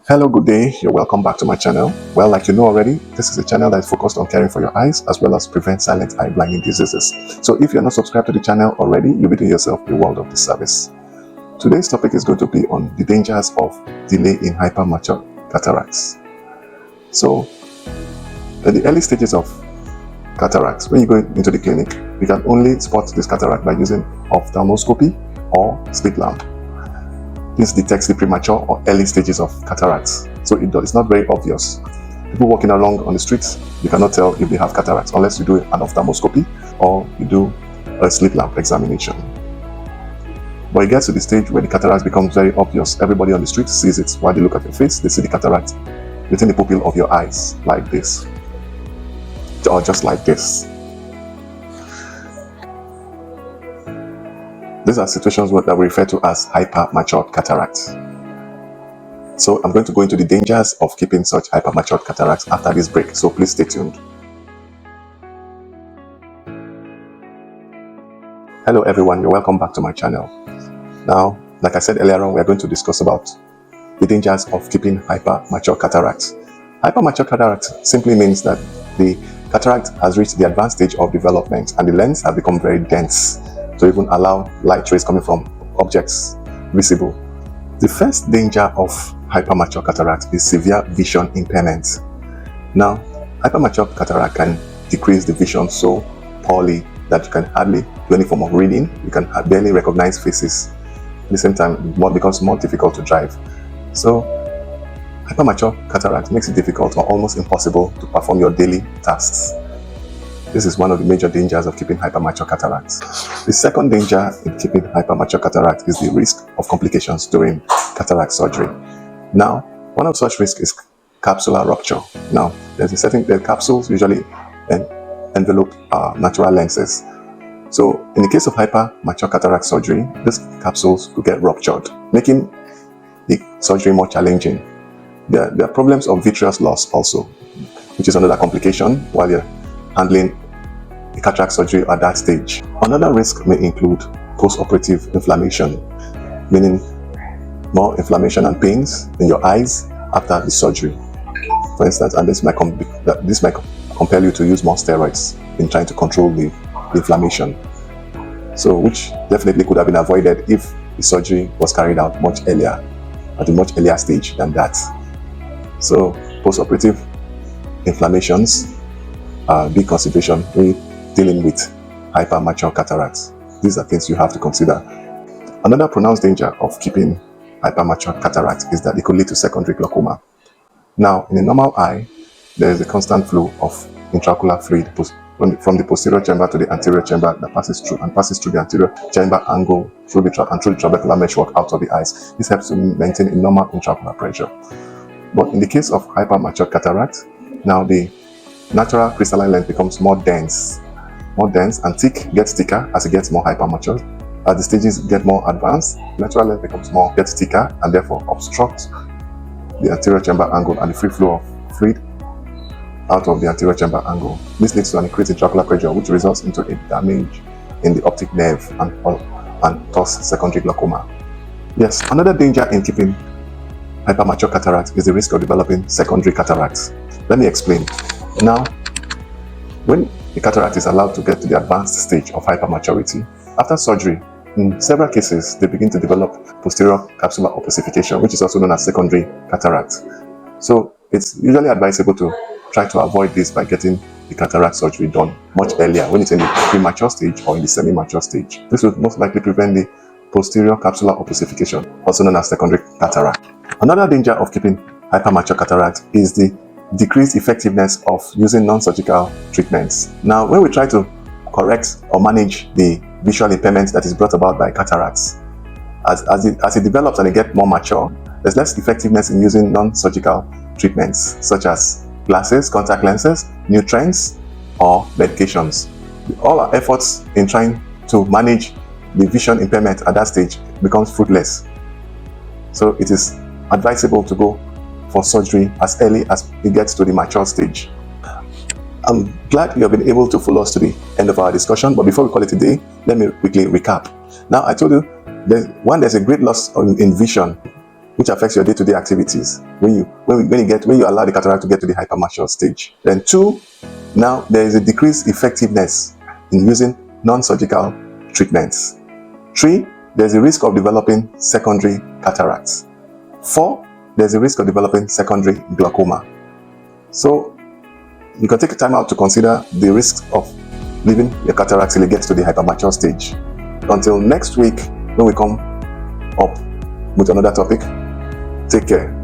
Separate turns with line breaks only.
Hello, good day. You're welcome back to my channel. Well, like you know already, this is a channel that is focused on caring for your eyes as well as prevent silent eye blinding diseases. So if you're not subscribed to the channel already, you'll be doing yourself a world of disservice. Today's topic is going to be on the dangers of delay in hypermature cataracts. So, at the early stages of cataracts, when you go into the clinic, you can only spot this cataract by using ophthalmoscopy or slit lamp. This detects the premature or early stages of cataracts, so it's not very obvious. People walking along on the streets, you cannot tell if they have cataracts unless you do an ophthalmoscopy or you do a slit lamp examination. But it gets to the stage where the cataract becomes very obvious. Everybody on the street sees it. While they look at your face, they see the cataract within the pupil of your eyes, like this, or just like this. These are situations that we refer to as hypermature cataracts. So I'm going to go into the dangers of keeping such hypermature cataracts after this break, so please stay tuned. Hello everyone, you're welcome back to my channel. Now, like I said earlier on, we're going to discuss about the dangers of keeping hypermature cataracts. Hypermature cataract simply means that the cataract has reached the advanced stage of development and the lens has become very dense to even allow light rays coming from objects visible. The first danger of hypermature cataract is severe vision impairment. Now, hypermature cataract can decrease the vision so poorly that you can hardly do any form of reading. You can barely recognize faces. At the same time, it becomes more difficult to drive. So, hypermature cataract makes it difficult or almost impossible to perform your daily tasks. This is one of the major dangers of keeping hypermature cataracts. The second danger in keeping hypermature cataract is the risk of complications during cataract surgery. Now, one of such risks is capsular rupture. Now, the capsules usually envelope natural lenses. So, in the case of hypermature cataract surgery, these capsules could get ruptured, making the surgery more challenging. There are problems of vitreous loss also, which is another complication while you're handling the cataract surgery at that stage. Another risk may include post-operative inflammation, meaning more inflammation and pains in your eyes after the surgery. For instance, and this might compel you to use more steroids in trying to control the inflammation. So, which definitely could have been avoided if the surgery was carried out much earlier, at a much earlier stage than that. So, post-operative inflammations are a big consideration when dealing with hypermature cataracts. These are things you have to consider. Another pronounced danger of keeping hypermature cataract is that it could lead to secondary glaucoma. Now, in a normal eye, there is a constant flow of intraocular fluid from the posterior chamber to the anterior chamber that passes through the anterior chamber angle through the trabecular meshwork out of the eyes. This helps to maintain a normal intraocular pressure. But in the case of hypermature cataract, now the natural crystalline lens becomes more dense and gets thicker as it gets more hypermature. As the stages get more advanced, natural lens gets thicker and therefore obstructs the anterior chamber angle and the free flow of fluid out of the anterior chamber angle. This leads to an increased intraocular pressure, which results into a damage in the optic nerve and thus secondary glaucoma. Yes, another danger in keeping hypermature cataract is the risk of developing secondary cataracts. Let me explain. Now, when the cataract is allowed to get to the advanced stage of hypermaturity, after surgery, in several cases, they begin to develop posterior capsular opacification, which is also known as secondary cataract. So, it's usually advisable to try to avoid this by getting the cataract surgery done much earlier when it's in the premature stage or in the semi-mature stage. This will most likely prevent the posterior capsular opacification, also known as secondary cataract. Another danger of keeping hypermature cataract is the decreased effectiveness of using non-surgical treatments. Now, when we try to correct or manage the visual impairment that is brought about by cataracts, as it develops and it gets more mature, there's less effectiveness in using non-surgical treatments such as glasses, contact lenses, nutrients, or medications. All our efforts in trying to manage the vision impairment at that stage becomes fruitless. So it is advisable to go for surgery as early as it gets to the mature stage. I'm glad you have been able to follow us to the end of our discussion, but before we call it a day, let me quickly recap. Now, I told you, there's a great loss in vision which affects your day-to-day activities when you allow the cataract to get to the hypermature stage. Then 2, now there is a decreased effectiveness in using non-surgical treatments. 3, there's a risk of developing secondary cataracts. 4, there's a risk of developing secondary glaucoma. So you can take time out to consider the risks of leaving your cataract till it gets to the hypermature stage. Until next week, when we come up with another topic, take care.